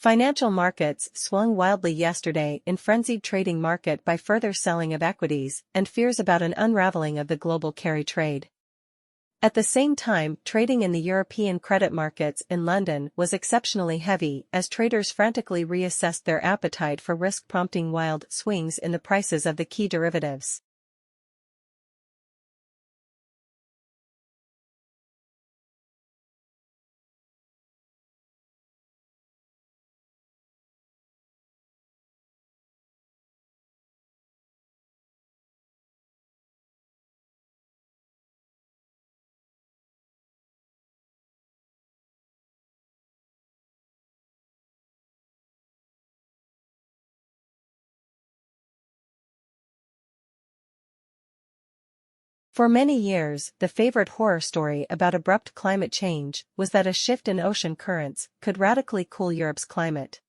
Financial markets swung wildly yesterday in frenzied trading market by further selling of equities and fears about an unraveling of the global carry trade. At the same time, trading in the European credit markets in London was exceptionally heavy as traders frantically reassessed their appetite for risk, prompting wild swings in the prices of the key derivatives. For many years, the favorite horror story about abrupt climate change was that a shift in ocean currents could radically cool Europe's climate.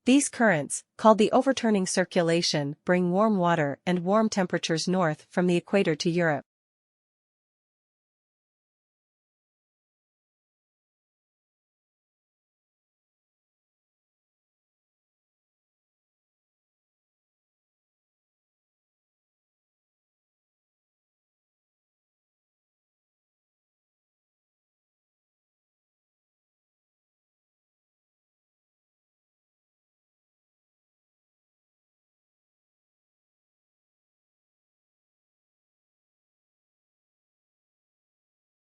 These currents, called the overturning circulation, bring warm water and warm temperatures north from the equator to Europe.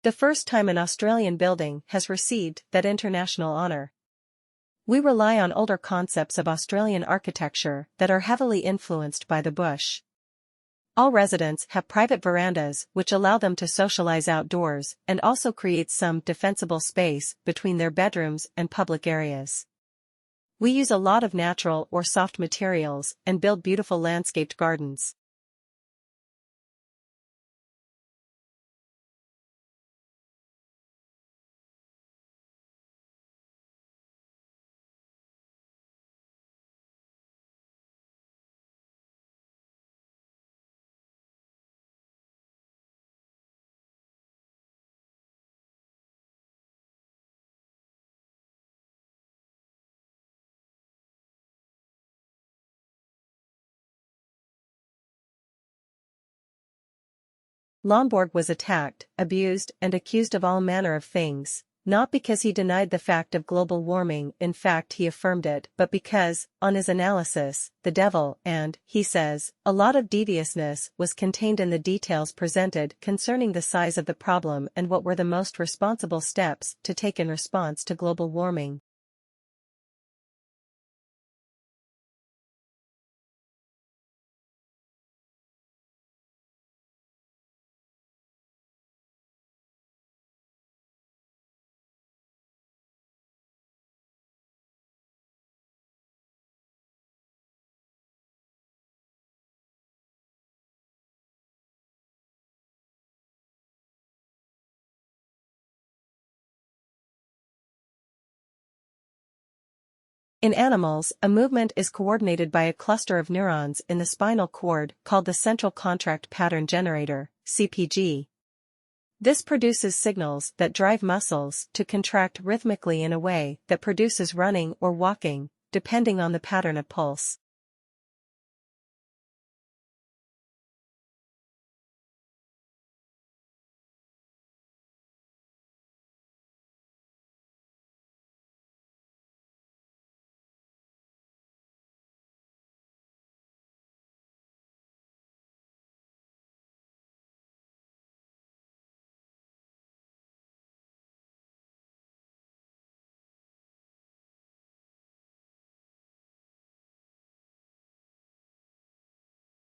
The first time an Australian building has received that international honor. We rely on older concepts of Australian architecture that are heavily influenced by the bush. All residents have private verandas which allow them to socialize outdoors and also create some defensible space between their bedrooms and public areas. We use a lot of natural or soft materials and build beautiful landscaped gardens. Lomborg was attacked, abused and accused of all manner of things, not because he denied the fact of global warming, in fact he affirmed it, but because, on his analysis, the devil and, he says, a lot of deviousness was contained in the details presented concerning the size of the problem and what were the most responsible steps to take in response to global warming. In animals, a movement is coordinated by a cluster of neurons in the spinal cord called the central contract pattern generator, CPG. This produces signals that drive muscles to contract rhythmically in a way that produces running or walking, depending on the pattern of pulse.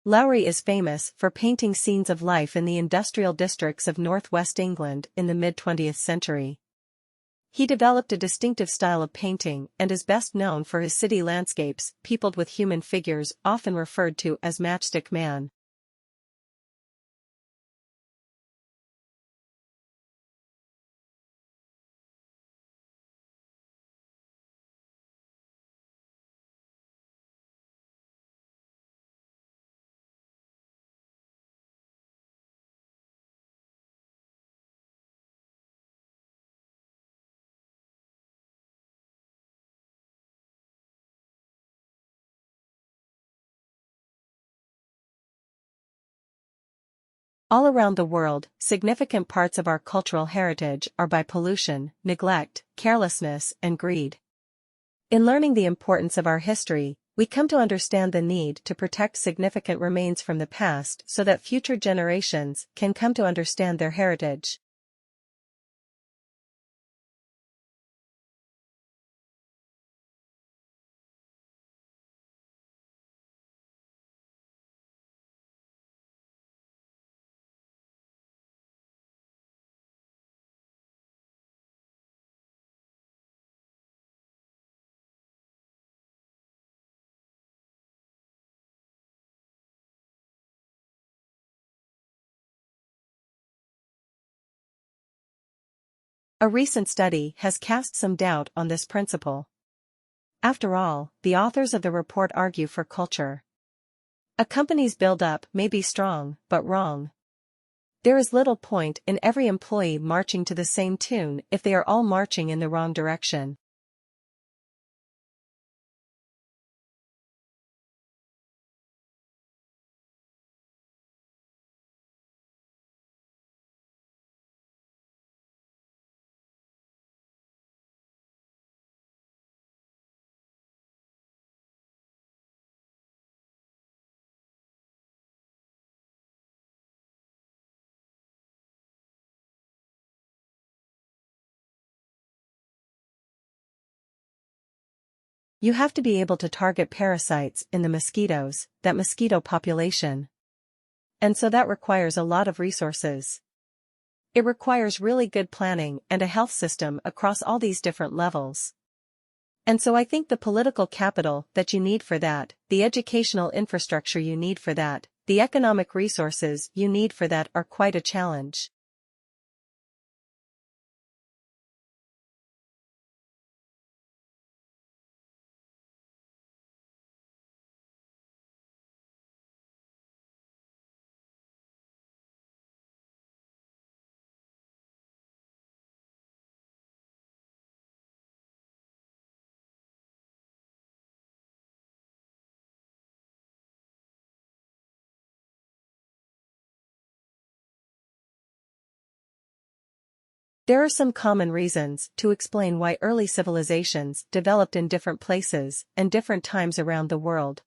Lowry is famous for painting scenes of life in the industrial districts of northwest England in the mid-20th century. He developed a distinctive style of painting and is best known for his city landscapes, peopled with human figures often referred to as Matchstick Man. All around the world, significant parts of our cultural heritage are by pollution, neglect, carelessness, and greed. In learning the importance of our history, we come to understand the need to protect significant remains from the past so that future generations can come to understand their heritage. A recent study has cast some doubt on this principle. After all, the authors of the report argue for culture. A company's build-up may be strong, but wrong. There is little point in every employee marching to the same tune if they are all marching in the wrong direction. You have to be able to target parasites in the mosquitoes, that mosquito population. And so that requires a lot of resources. It requires really good planning and a health system across all these different levels. And so I think the political capital that you need for that, the educational infrastructure you need for that, the economic resources you need for that are quite a challenge. There are some common reasons to explain why early civilizations developed in different places and different times around the world.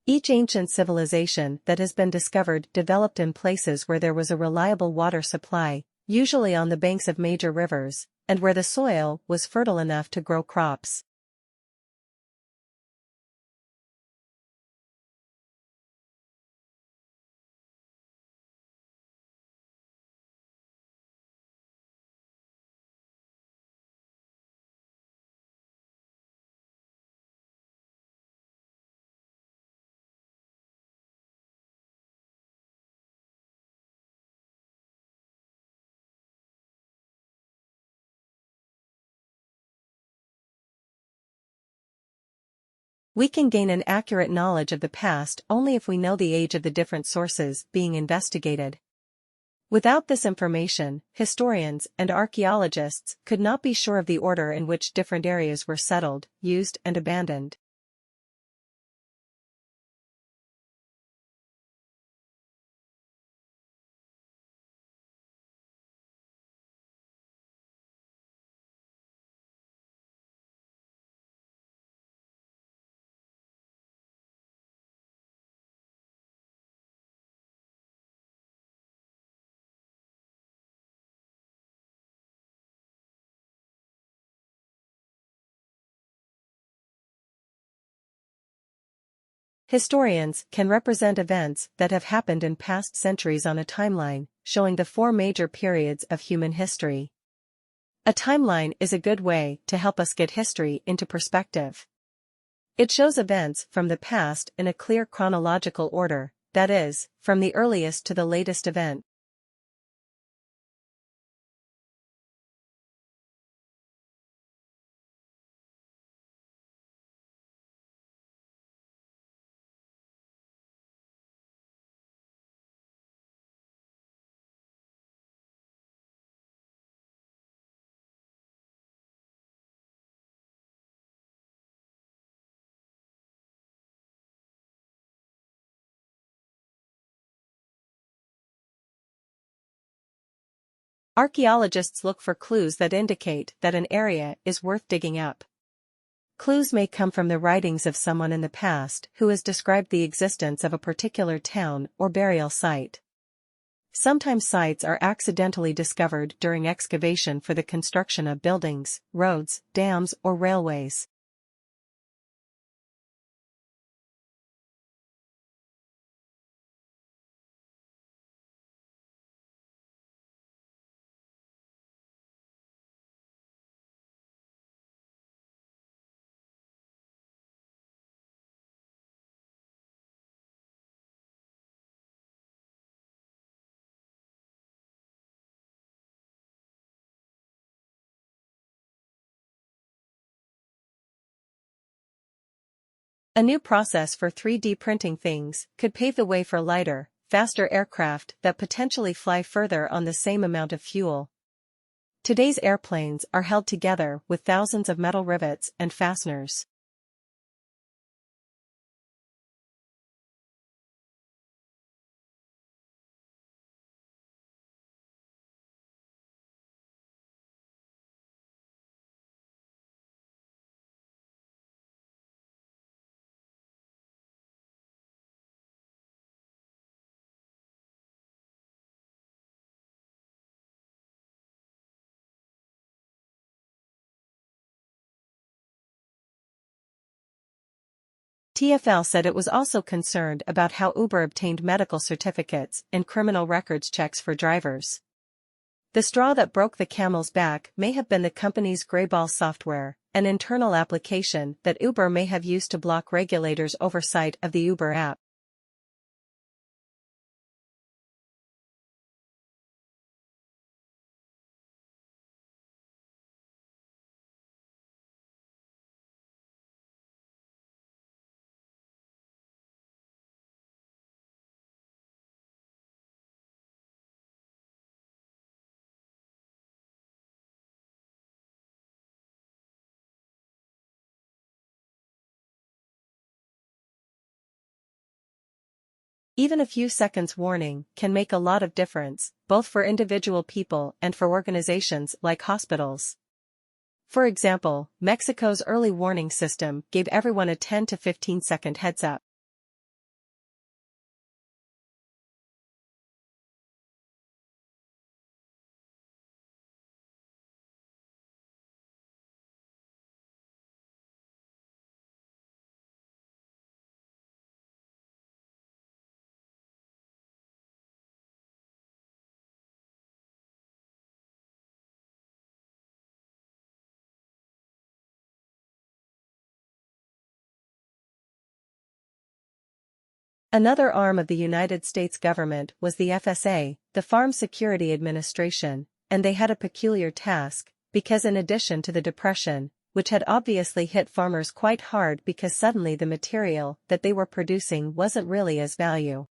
Each ancient civilization that has been discovered developed in places where there was a reliable water supply, usually on the banks of major rivers, and where the soil was fertile enough to grow crops. We can gain an accurate knowledge of the past only if we know the age of the different sources being investigated. Without this information, historians and archaeologists could not be sure of the order in which different areas were settled, used, and abandoned. Historians can represent events that have happened in past centuries on a timeline, showing the four major periods of human history. A timeline is a good way to help us get history into perspective. It shows events from the past in a clear chronological order, that is, from the earliest to the latest event. Archaeologists look for clues that indicate that an area is worth digging up. Clues may come from the writings of someone in the past who has described the existence of a particular town or burial site. Sometimes sites are accidentally discovered during excavation for the construction of buildings, roads, dams, or railways. A new process for 3D printing things could pave the way for lighter, faster aircraft that potentially fly further on the same amount of fuel. Today's airplanes are held together with thousands of metal rivets and fasteners. TfL said it was also concerned about how Uber obtained medical certificates and criminal records checks for drivers. The straw that broke the camel's back may have been the company's Greyball software, an internal application that Uber may have used to block regulators' oversight of the Uber app. Even a few seconds warning can make a lot of difference, both for individual people and for organizations like hospitals. For example, Mexico's early warning system gave everyone a 10 to 15-second heads-up. Another arm of the United States government was the FSA, the Farm Security Administration, and they had a peculiar task, because in addition to the depression, which had obviously hit farmers quite hard because suddenly the material that they were producing wasn't really as valuable.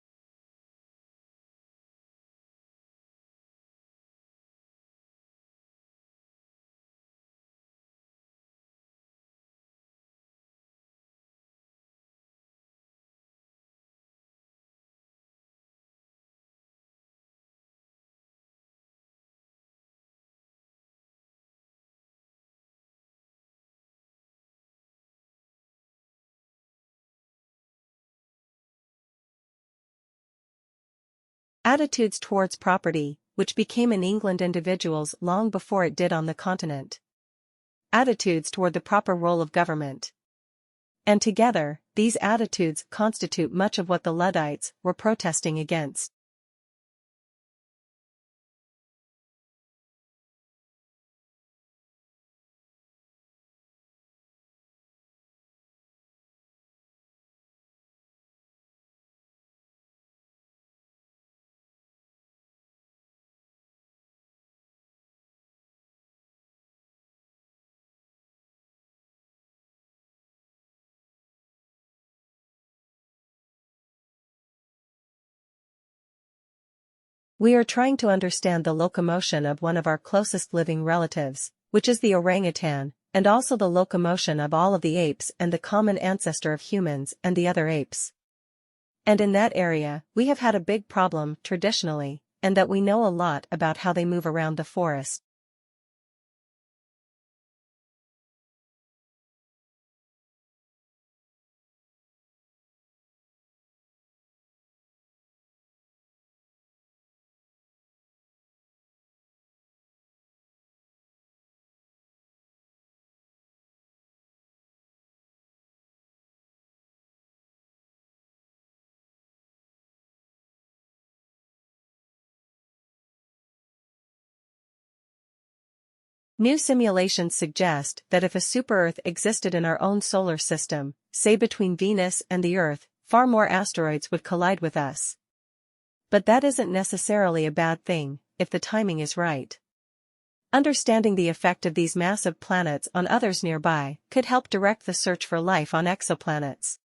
Attitudes towards property, which became in England individuals long before it did on the continent. Attitudes toward the proper role of government. And together, these attitudes constitute much of what the Luddites were protesting against. We are trying to understand the locomotion of one of our closest living relatives, which is the orangutan, and also the locomotion of all of the apes and the common ancestor of humans and the other apes. And in that area, we have had a big problem traditionally, and that we know a lot about how they move around the forest. New simulations suggest that if a super-Earth existed in our own solar system, say between Venus and the Earth, far more asteroids would collide with us. But that isn't necessarily a bad thing, if the timing is right. Understanding the effect of these massive planets on others nearby could help direct the search for life on exoplanets.